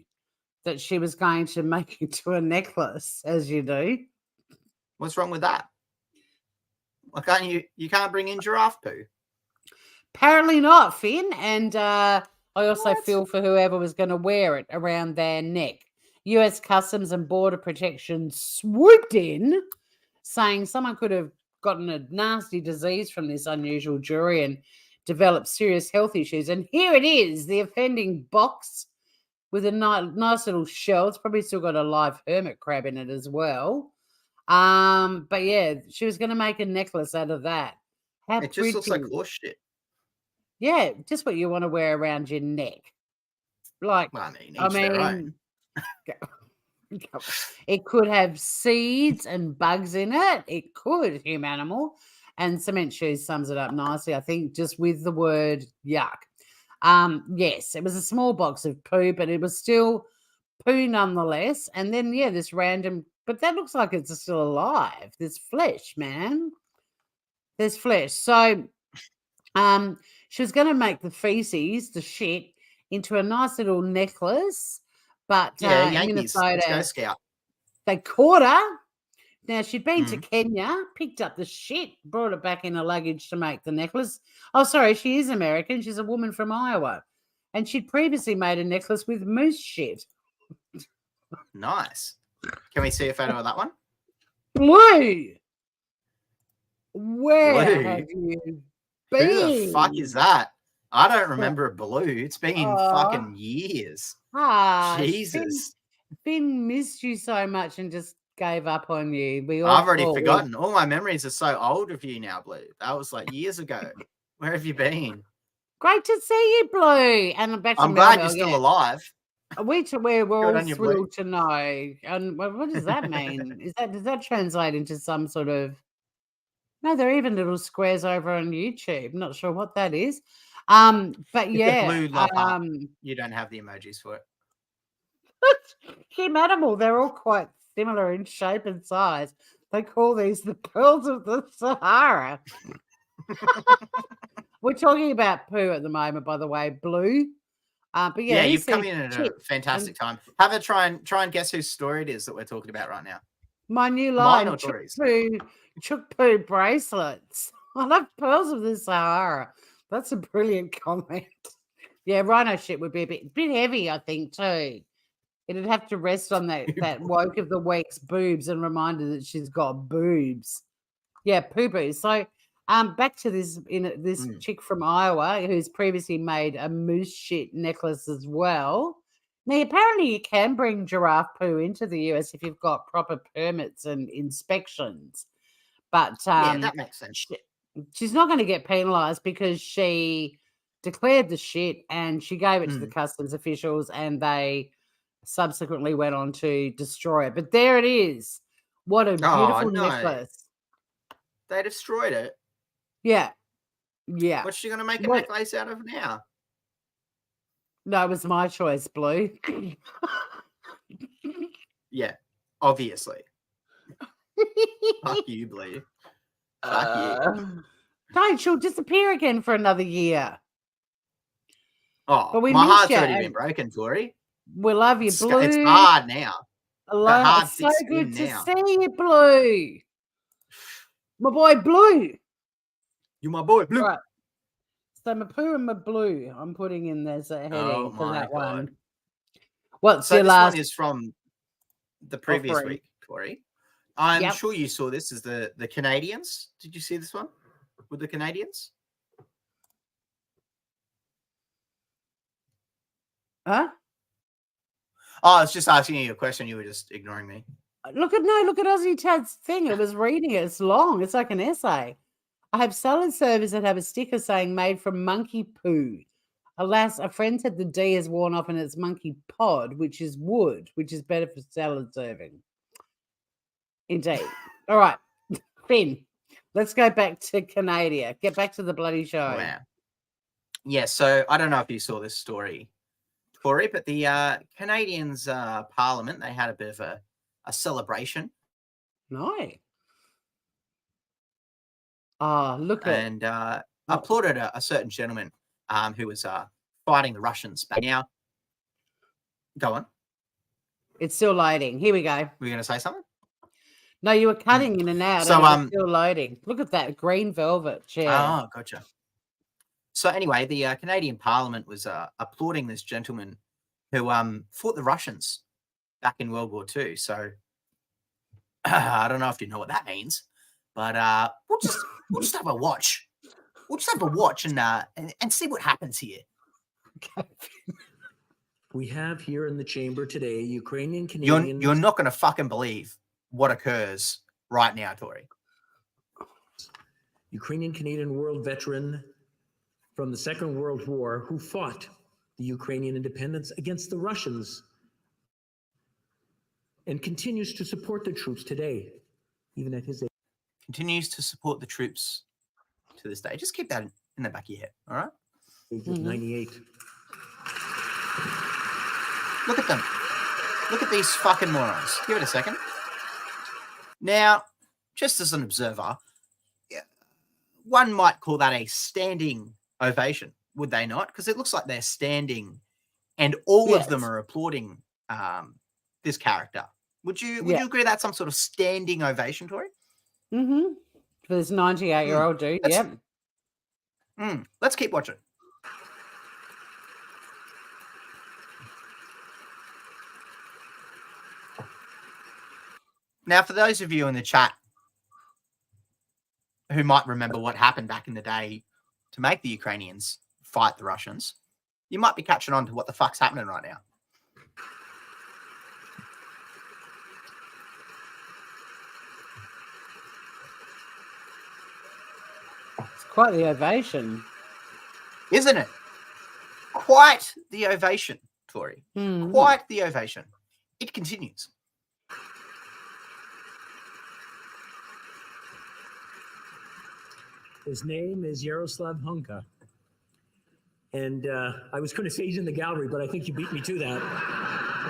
that she was going to make into a necklace, as you do. What's wrong with that? Why can't you can't bring in giraffe poo? Apparently not, Finn. And I also feel for whoever was going to wear it around their neck. US Customs and Border Protection swooped in, saying someone could have gotten a nasty disease from this unusual jewelry and developed serious health issues. And here it is, the offending box with a nice little shell. It's probably still got a live hermit crab in it as well. But yeah, she was going to make a necklace out of that. How It just looks like horse shit. Yeah, just what you want to wear around your neck. Like, well, I mean, their own. It could have seeds and bugs in it. It could, humanimal. And cement shoes sums it up nicely, I think, just with the word yuck. Yes, it was a small box of poo, but it was still poo nonetheless. And then, yeah, this random, but that looks like it's still alive. There's flesh, man. There's flesh. So, she was going to make the feces, the shit, into a nice little necklace. But yeah, in Yankees. Minnesota, Let's go Scout. They caught her. Now, she'd been to Kenya, picked up the shit, brought it back in her luggage to make the necklace. Oh, sorry, she is American. She's a woman from Iowa. And she'd previously made a necklace with moose shit. Nice. Can we see a photo of that one? Blue! Where have you been? Who the fuck is that? I don't remember Blue. It's been fucking years. Jesus. Finn missed you so much and just gave up on you. I've already forgotten. All my memories are so old of you now, Blue. That was like years ago. Where have you been? Great to see you, Blue. And back to I'm glad you're still alive. We're all on you, thrilled to know. And what does that mean? Does that translate into some sort of? No, there are even little squares over on YouTube. Not sure what that is. But yeah, Blue love heart. You don't have the emojis for it. Kim Animal, they're all quite similar in shape and size. They call these the pearls of the Sahara. We're talking about poo at the moment, by the way, Blue. But yeah, you've come in at a fantastic time. Have a try and guess whose story it is that we're talking about right now. My new line, Chook Poo bracelets. I love pearls of the Sahara. That's a brilliant comment. Yeah, rhino shit would be a bit heavy, I think, too. It'd have to rest on that woke of the week's boobs and remind her that she's got boobs. Yeah, poo-boo. So back to this chick from Iowa who's previously made a moose shit necklace as well. Now, apparently you can bring giraffe poo into the US if you've got proper permits and inspections. But yeah, that makes sense. She's not going to get penalized because she declared the shit and she gave it to the customs officials and they subsequently went on to destroy it. But there it is. What a beautiful necklace. They destroyed it. Yeah. Yeah. What's she going to make a necklace out of now? No, it was my choice, Blue. Yeah, obviously. Fuck you, Blue. Fuck you. Don't, she'll disappear again for another year. Oh, but my heart's already been broken, Tori. We love you, Blue. It's hard now. It's so good to see you, Blue. My boy, Blue. You my boy, Blue. Right. So my poo and my blue, I'm putting in there as a heading for that one. What's your last? This one is from the previous week, Tori. I'm sure you saw this as the Canadians. Did you see this one with the Canadians? Huh? Oh, I was just asking you a question. You were just ignoring me. Look at Aussie Tad's thing. It was reading it. It's long. It's like an essay. I have salad servers that have a sticker saying made from monkey poo. Alas, a friend said the D is worn off and it's monkey pod, which is wood, which is better for salad serving. Indeed. All right, Finn, let's go back to Canada. Get back to the bloody show. Wow. Yeah, so I don't know if you saw this story, Tori, but the Canadians Parliament, they had a bit of a celebration. No. Oh, look at and applauded a certain gentleman who was fighting the Russians. But now, go on. It's still loading. Here we go. Were you going to say something? No, you were cutting in and out. So it's still loading. Look at that green velvet chair. Oh, gotcha. So anyway, the Canadian Parliament was applauding this gentleman who fought the Russians back in World War II. So I don't know if you know what that means, but we'll just have a watch. We'll just have a watch and see what happens here. We have here in the chamber today Ukrainian Canadians. You're not going to fucking believe what occurs right now, Tori. Ukrainian Canadian world veteran from the Second World War who fought the Ukrainian independence against the Russians and continues to support the troops today, even at his age. Continues to support the troops to this day. Just keep that in the back of your head, all right? Age of 98. Look at them. Look at these fucking morons. Give it a second. Now, just as an observer, one might call that a standing ovation, would they not? Because it looks like they're standing and all of them are applauding this character. Would you agree that's some sort of standing ovation, Tori? Mm-hmm. For this 98-year-old dude, yep. Let's keep watching. Now, for those of you in the chat who might remember what happened back in the day to make the Ukrainians fight the Russians, you might be catching on to what the fuck's happening right now. It's quite the ovation. Isn't it? Quite the ovation, Tori. Quite the ovation. It continues. His name is Yaroslav Hunka. And I was going to say he's in the gallery, but I think you beat me to that.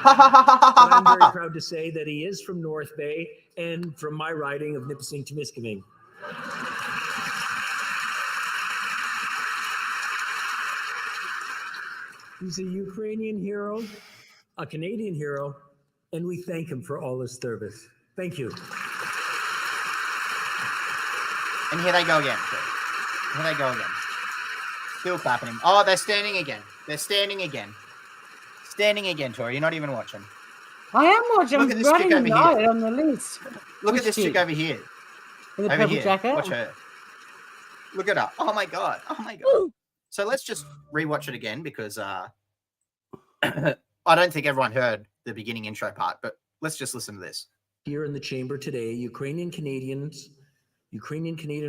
But I'm very proud to say that he is from North Bay and from my riding of Nipissing-Temiskaming. He's a Ukrainian hero, a Canadian hero, and we thank him for all his service. Thank you. And here they go again. Here they go again. Still clapping him. Oh, they're standing again. They're standing again. Standing again, Tori. You're not even watching. I am watching. Look at this chick over here. On the list. Look at this chick over here. With the purple jacket. Watch her. Look at her. Oh my god. Oh my god. So let's just rewatch it again because I don't think everyone heard the beginning intro part, but let's just listen to this. Here in the chamber today, Ukrainian Canadian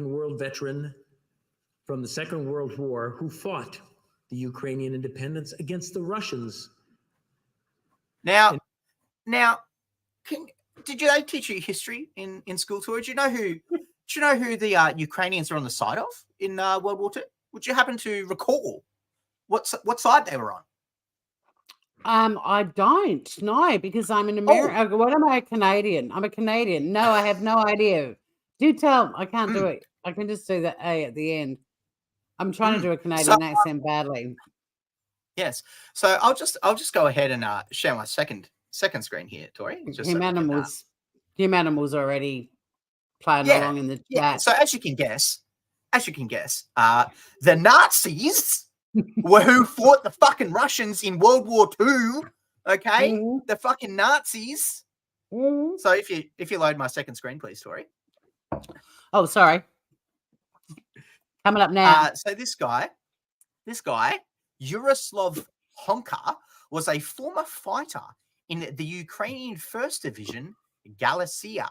world veteran from the Second World War who fought the Ukrainian independence against the Russians. Now, did they teach you history in school, Tori? Do you know who the Ukrainians are on the side of in World War II? Would you happen to recall what side they were on? I don't know because I'm an American. What am I, a Canadian? I'm a Canadian. No, I have no idea. Do tell. I can't do it. I can just do the A at the end. I'm trying to do a Canadian accent badly. Yes. So I'll just go ahead and share my second screen here, Tori. Him Animals already playing along in the chat. Yeah. So as you can guess, the Nazis were who fought the fucking Russians in World War II. Okay, the fucking Nazis. So if you load my second screen, please, Tori. Oh, sorry. Coming up now. So this guy, Yaroslav Hunka, was a former fighter in the Ukrainian 1st Division, Galicia,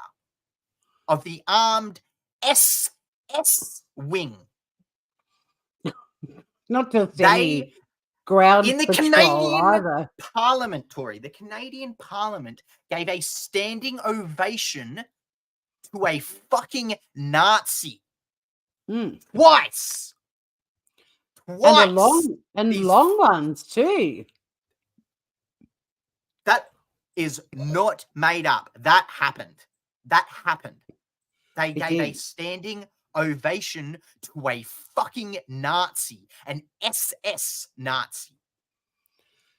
of the armed SS Wing. Not just any ground in the patrol Canadian either. Parliament, Tori. The Canadian Parliament gave a standing ovation to a fucking Nazi. Twice. And long ones too. That is not made up. That happened. They gave a standing ovation to a fucking Nazi, an SS Nazi.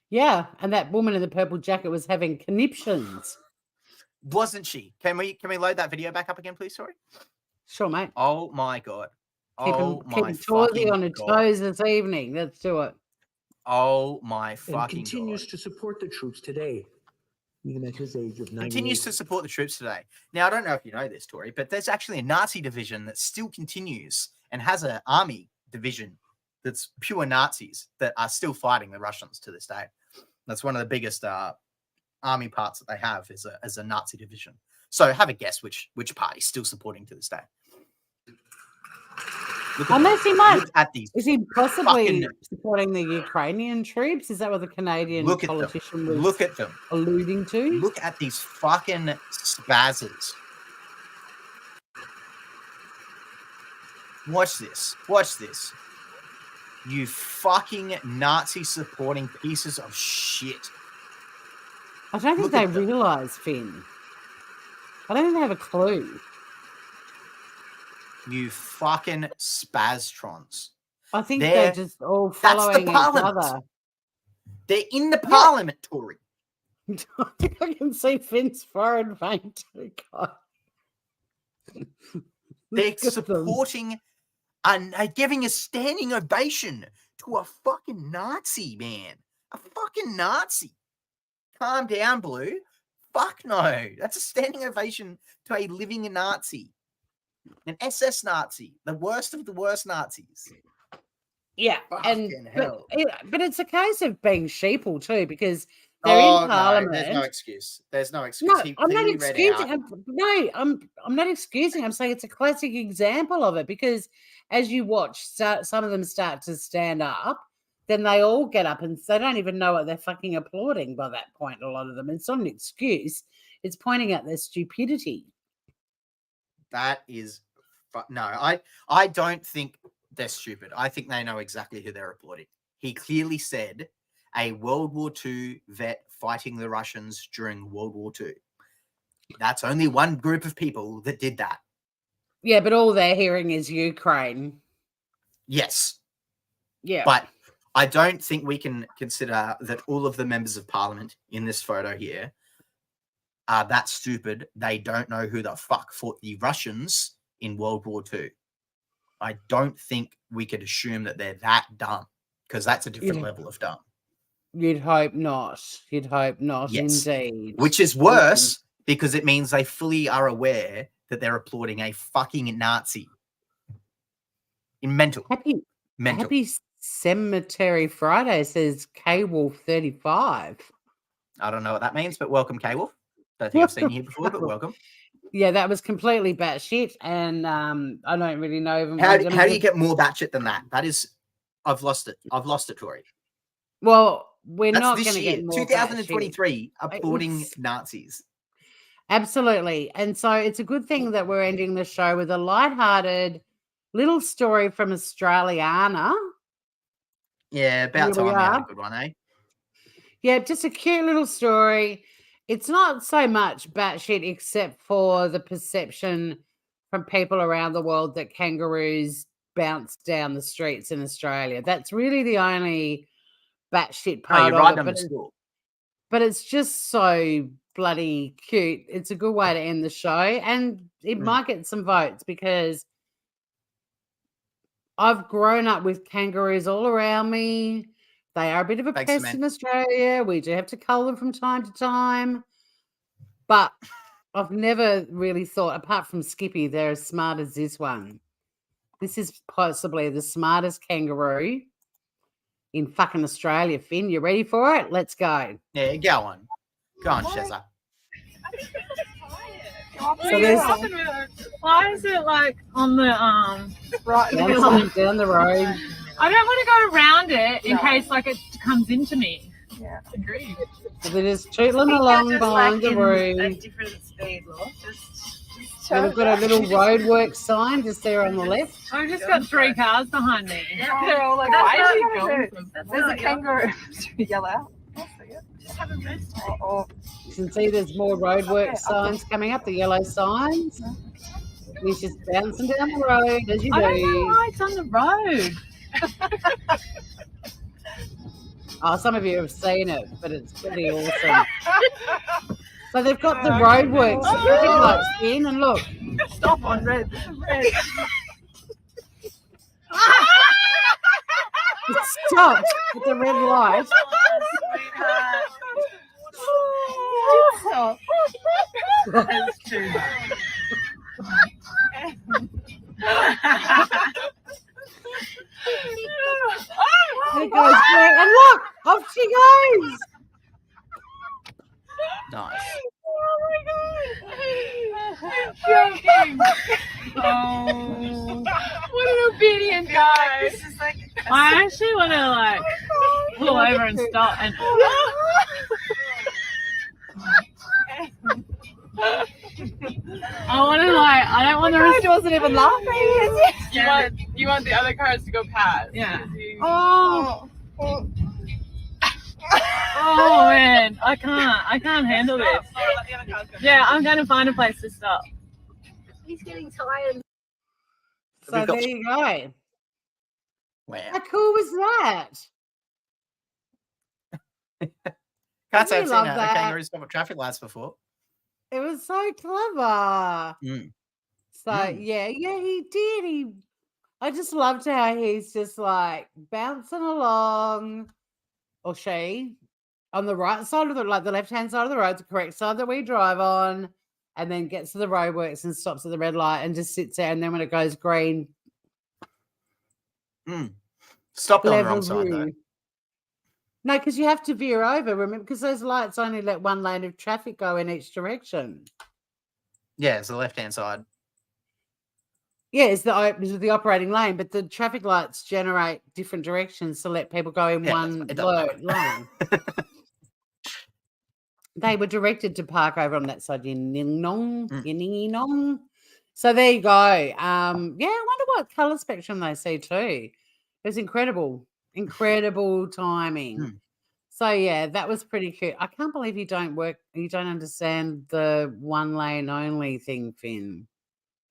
Yeah, and that woman in the purple jacket was having conniptions. Wasn't she? Can we load that video back up again, please? Sorry. Sure, mate. Oh my god. Keep Torzy on her toes this evening. Let's do it. Oh my And fucking continues God. to support the troops today, even at his age of 98. Continues to support the troops today. Now, I don't know if you know this, Tori, but there's actually a Nazi division that still continues and has an army division that's pure Nazis that are still fighting the Russians to this day. That's one of the biggest army parts that they have is a Nazi division. So have a guess which party's still supporting to this day. Unless he might. Is he possibly supporting the Ukrainian troops? Is that what the Canadian politician was alluding to? Look at these fucking spazzes. Watch this. Watch this. You fucking Nazi supporting pieces of shit. I don't think they realise, Finn. I don't think they have a clue. You fucking spaztrons. I think they're just all following each other. They're in the parliament, Tori. I think I can see Finn's forehead vein too. They're supporting and giving a standing ovation to a fucking Nazi, man. A fucking Nazi. Calm down, Blue. Fuck no. That's a standing ovation to a living Nazi. An SS Nazi. The worst of the worst Nazis. Yeah. Fucking hell. But it's a case of being sheeple too, because they're in Parliament. No, there's no excuse. There's no excuse. No, I'm not excusing. I'm not excusing. I'm saying it's a classic example of it because as you watch some of them start to stand up, then they all get up and they don't even know what they're fucking applauding by that point, a lot of them. It's not an excuse. It's pointing out their stupidity. That is... No, I don't think they're stupid. I think they know exactly who they're applauding. He clearly said a World War II vet fighting the Russians during World War II. That's only one group of people that did that. Yeah, but all they're hearing is Ukraine. Yes. Yeah. But I don't think we can consider that all of the members of parliament in this photo here are that stupid. They don't know who the fuck fought the Russians in World War II. I don't think we could assume that they're that dumb because that's a different level of dumb. You'd hope not. You'd hope not, yes. Indeed. Which is worse because it means they fully are aware that they're applauding a fucking Nazi. Mental. Happy Cemetery Friday, says K-Wolf 35. I don't know what that means, but welcome, K-Wolf. Don't think I've seen you here before, but welcome. Yeah, that was completely batshit, and I don't really know. Even how do you get more batshit than that? That is, I've lost it. I've lost it, Tori. Well, we're not going to get more 2023 applauding Nazis. Absolutely. And so it's a good thing that we're ending the show with a lighthearted little story from Australiana. Yeah, about time we had a good one, eh? Yeah, just a cute little story. It's not so much batshit except for the perception from people around the world that kangaroos bounce down the streets in Australia. That's really the only batshit part of it. But it's just so bloody cute. It's a good way to end the show, and it might get some votes because I've grown up with kangaroos all around me. They are a bit of a pest in Australia. We do have to cull them from time to time. But I've never really thought, apart from Skippy, they're as smart as this one. This is possibly the smartest kangaroo in fucking Australia. Finn, you ready for it? Let's go. Yeah, go on. Go on, Shezza. Why is it like on the right down the road? I don't want to go around it in case like it comes into me. Yeah, agreed. So they're just tootling along behind the road. A different speed, look. We've got a little roadwork sign just there on the left. I've just got 3 cars behind me. Yeah. They're all like, why are you going? There's a kangaroo. Yell out. Just have a rest. You can see there's more roadwork signs coming up, the yellow signs. He's just bouncing down the road as you do. I don't know why it's on the road. Oh, some of you have seen it, but it's pretty awesome. So they've got the roadworks traffic lights in, and look. Stop on red. stopped at the red light. That's too much. It goes great, and look, off she goes. Nice. I'm joking. Oh, what an obedient guy. This is like, I actually want to like pull over and stop and. I want to like. I don't want to. He wasn't even laughing. You want the other cars to go past. Yeah. Oh. Oh man, I can't handle this. Yeah, I'm going to find a place to stop. He's getting tired. So there you go. Wow. How cool was that? Can't say I I've seen love a that. kangaroo stop at traffic lights before. It was so clever. Mm. So yeah, he did. I just loved how he's just like bouncing along, or she, on the right side of the left-hand side of the road, the correct side that we drive on, and then gets to the roadworks and stops at the red light and just sits there. And then when it goes green, Stopped on the wrong side though. No, because you have to veer over. Remember, because those lights only let one lane of traffic go in each direction. Yeah, it's the left-hand side. Yeah, it's the operating lane, but the traffic lights generate different directions to let people go in one lane. They were directed to park over on that side. So there you go. Yeah, I wonder what colour spectrum they see too. It was incredible. Incredible timing. So yeah, that was pretty cute. I can't believe you don't understand the one lane only thing, Finn,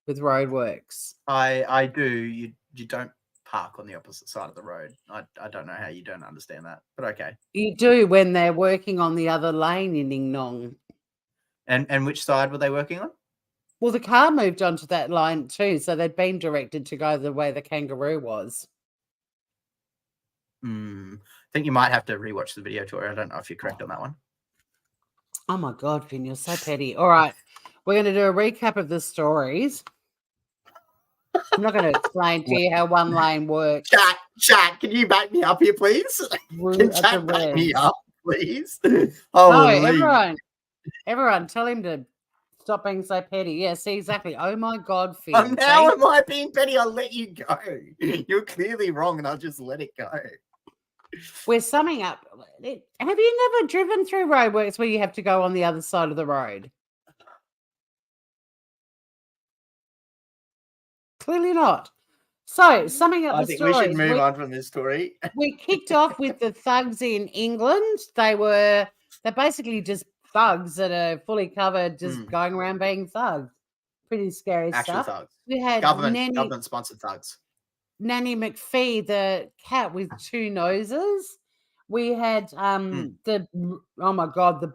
with roadworks. I do. You don't park on the opposite side of the road. I don't know how you don't understand that, but okay. You do when they're working on the other lane in Ning Nong. And which side were they working on? Well, the car moved onto that line too, so they'd been directed to go the way the kangaroo was. I think you might have to rewatch the video, Tori. I don't know if you're correct on that one. Oh my God, Finn, you're so petty. All right, we're going to do a recap of the stories. I'm not going to explain to you how one lane works. Chat, can you back me up here, please? Can chat back me up, please? Oh, no, everyone, tell him to stop being so petty. Yeah, see, exactly. Oh my God, Finn. Oh, now am I being petty? I'll let you go. You're clearly wrong, and I'll just let it go. We're summing up. Have you never driven through roadworks where you have to go on the other side of the road? Clearly not. So, summing up the story. I think we should move on from this story. We kicked off with the thugs in England. They're basically just thugs that are fully covered, just going around being thugs. Pretty scary Actual stuff. thugs. We had government-sponsored thugs. Nanny McPhee, the cat with two noses. We had the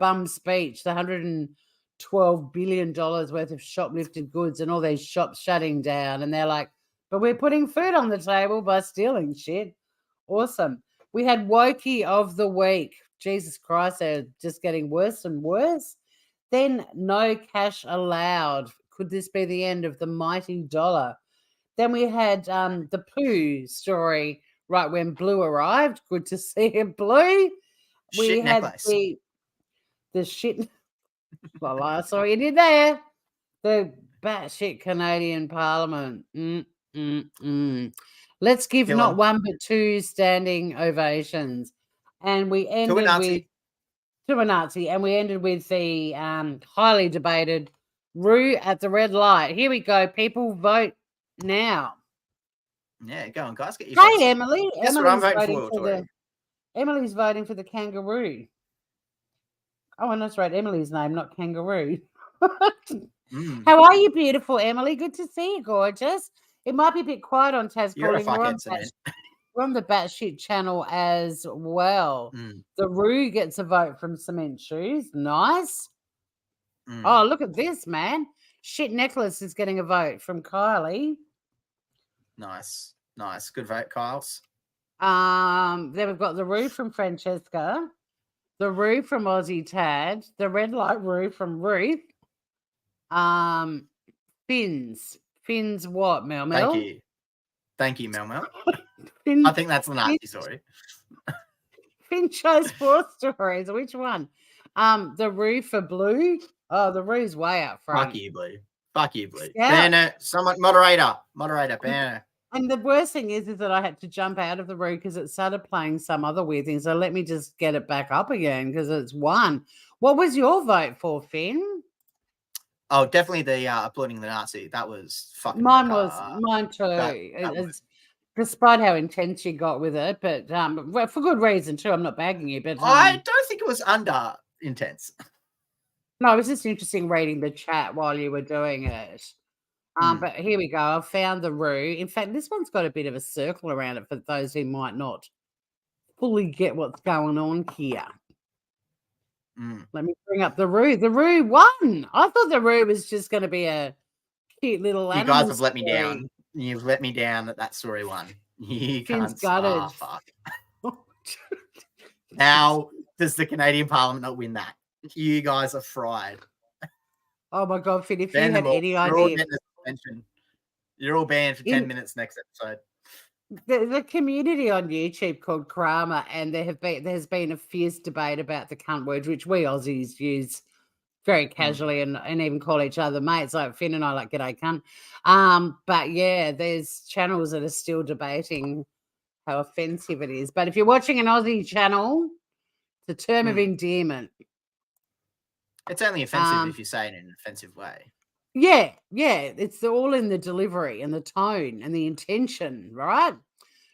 bum speech, the $112 billion worth of shoplifted goods and all these shops shutting down. And they're like, but we're putting food on the table by stealing shit. Awesome. We had Wokey of the Week. Jesus Christ, they're just getting worse and worse. Then no cash allowed. Could this be the end of the mighty dollar? Then we had the Pooh story, right when Blue arrived. Good to see him, Blue. We had the shit. Well, I saw you did there. The batshit Canadian Parliament. Let's give not one but two standing ovations. And we ended to a Nazi, and we ended with the highly debated Roo at the red light. Here we go. People vote now. Yeah, go on, guys. Get your Hey, Emily. Guess what I'm voting for, Emily's voting for the kangaroo. Oh, I almost wrote Emily's name, not kangaroo. How are you, beautiful Emily? Good to see you, gorgeous. It might be a bit quiet on Taz Calling. We're on the Batshit channel as well. The Roo gets a vote from Cement Shoes. Nice. Oh, look at this, man. Shit Necklace is getting a vote from Kylie. Nice. Good vote, Kyle's. Then we've got the Roo from Francesca, the Roo from Aussie Tad, the Red Light Roo from Ruth. Fins what, Mel Mel? Thank you, Mel Mel. Fin, I think that's the Nazi story. Fin chose 4 stories. Which one? The Roo for Blue. Oh, the Roo's way up front. Fuck you, Blue. Fuck you, Blue. Yeah. Banner, someone, moderator, banner. And the worst thing is that I had to jump out of the Roo because it started playing some other weird thing. So let me just get it back up again because it's won. What was your vote for, Finn? Oh, definitely the applauding the Nazi. That was fucking. Mine too. Despite how intense you got with it, but for good reason too. I'm not bagging you, but I don't think it was under intense. No, it was just interesting reading the chat while you were doing it. But here we go. I found the Roo. In fact, this one's got a bit of a circle around it for those who might not fully get what's going on here. Let me bring up the Roo. The Roo won. I thought the Roo was just going to be a cute little animal. You guys have let me down. You've let me down that story won. You can't. Oh, fuck. How does the Canadian Parliament not win that? You guys are fried. Oh my God, Finn, if you had any idea. You're all banned for 10 minutes next episode. The community on YouTube called Krama, and there's been a fierce debate about the cunt word, which we Aussies use very casually and even call each other mates. Like Finn and I like g'day cunt. But yeah, there's channels that are still debating how offensive it is. But if you're watching an Aussie channel, it's a term of endearment. It's only offensive if you say it in an offensive way. Yeah. It's all in the delivery and the tone and the intention, right?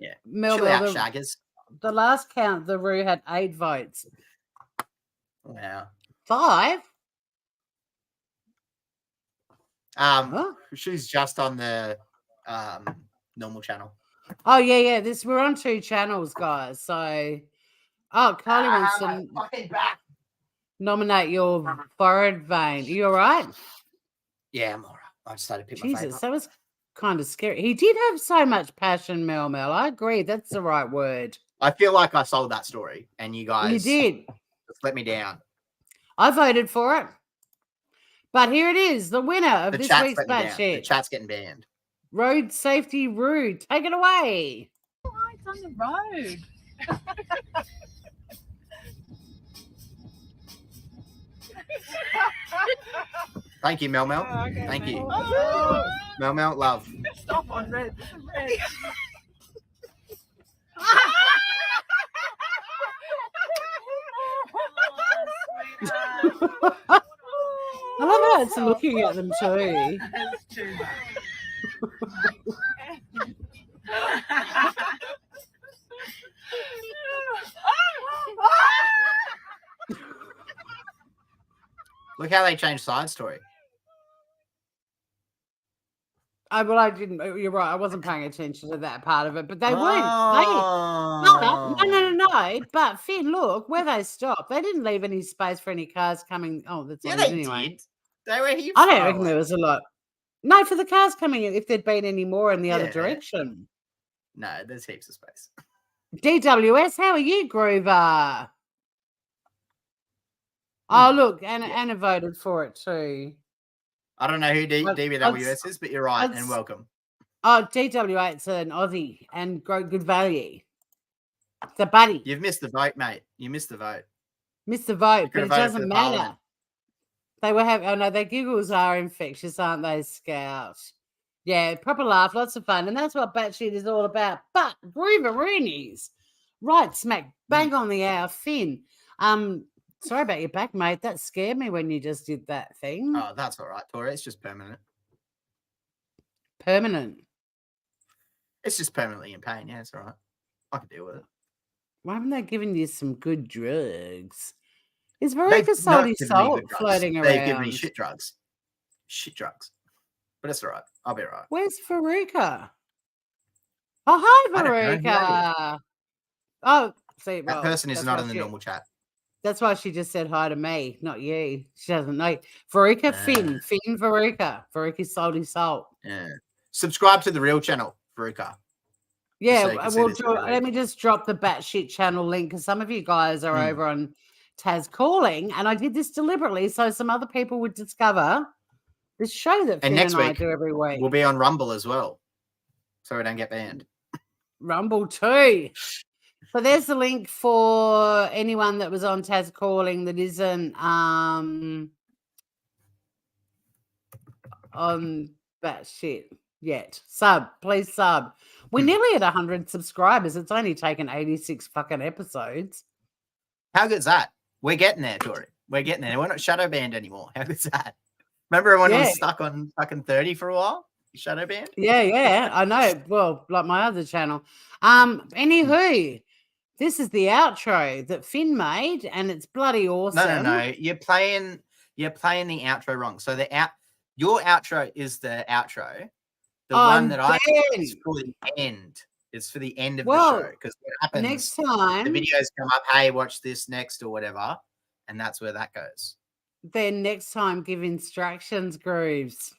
Yeah. Melbourne, Chill out, shaggers. The last count, the Roo had 8 votes. Wow. 5? She's just on the normal channel. Oh yeah. We're on 2 channels, guys. So, Kylie wants to fucking back. Nominate your forehead vein. Are you all right? Yeah, I'm all right. I just started to pick my face Jesus, up. that was kind of scary. He did have so much passion, Mel. I agree. That's the right word. I feel like I sold that story, and you guys did. Just let me down. I voted for it. But here it is, the winner of this week's Batshit. The chat's getting banned. Road Safety Roo. Take it away. Oh, it's on the road. Thank you, Mel Mel. Okay, Thank you. Oh. Mel Mel, love. Stop on red. I love how it's looking at them too. Look how they changed side story. I didn't. You're right. I wasn't paying attention to that part of it, but they weren't. No. But Finn, look where they stopped. They didn't leave any space for any cars coming. Oh, that's Yeah, on they anyway. did. They were here. I don't reckon there was a lot. No, for the cars coming in. If there'd been any more in the other direction. No, there's heaps of space. DWS, how are you, Groover? Oh, look, Anna voted for it too. I don't know who DWS is, but you're right, and welcome. Oh, DW8's an Aussie and good value. It's a buddy. You've missed the vote, mate. You missed the vote. Missed the vote, but it doesn't matter. They were having, their giggles are infectious, aren't they, Scout? Yeah, proper laugh, lots of fun. And that's what Batshit is all about. But Grooveroonies, right smack bang on the hour, Finn. Sorry about your back, mate. That scared me when you just did that thing. Oh, that's all right, Tori. It's just permanent. Permanent? It's just permanently in pain. Yeah, it's all right. I can deal with it. Why haven't they given you some good drugs? Is Veruca salty salt floating around? They've given me shit drugs. Shit drugs. But it's all right. I'll be all right. Where's Veruca? Oh, hi, Veruca. Oh, see, that person is not in the normal chat. That's why she just said hi to me, not you. She doesn't know. Veruca, Finn, Veruca. Veruca's salty salt. Yeah. Subscribe to the real channel, Veruca. Yeah, let me just drop the batshit channel link because some of you guys are over on Taz Calling, and I did this deliberately so some other people would discover this show that Finn and I do every week. We'll be on Rumble as well, so we don't get banned. Rumble too. So there's the link for anyone that was on Taz Calling that isn't on batshit yet. Please sub. We're nearly at 100 subscribers. It's only taken 86 fucking episodes. How good's that? We're getting there, Tori. We're getting there. We're not shadow banned anymore. How good's that? Remember everyone was stuck on fucking 30 for a while? Shadow banned? Yeah, I know. Well, like my other channel. Anywho, this is the outro that Finn made, and it's bloody awesome. No. You're playing the outro wrong. So your outro is the outro. The one that I did is for the end. It's for the end of the show. Because what happens next time, the videos come up, hey, watch this next or whatever, and that's where that goes. Then next time, give instructions, Grooves.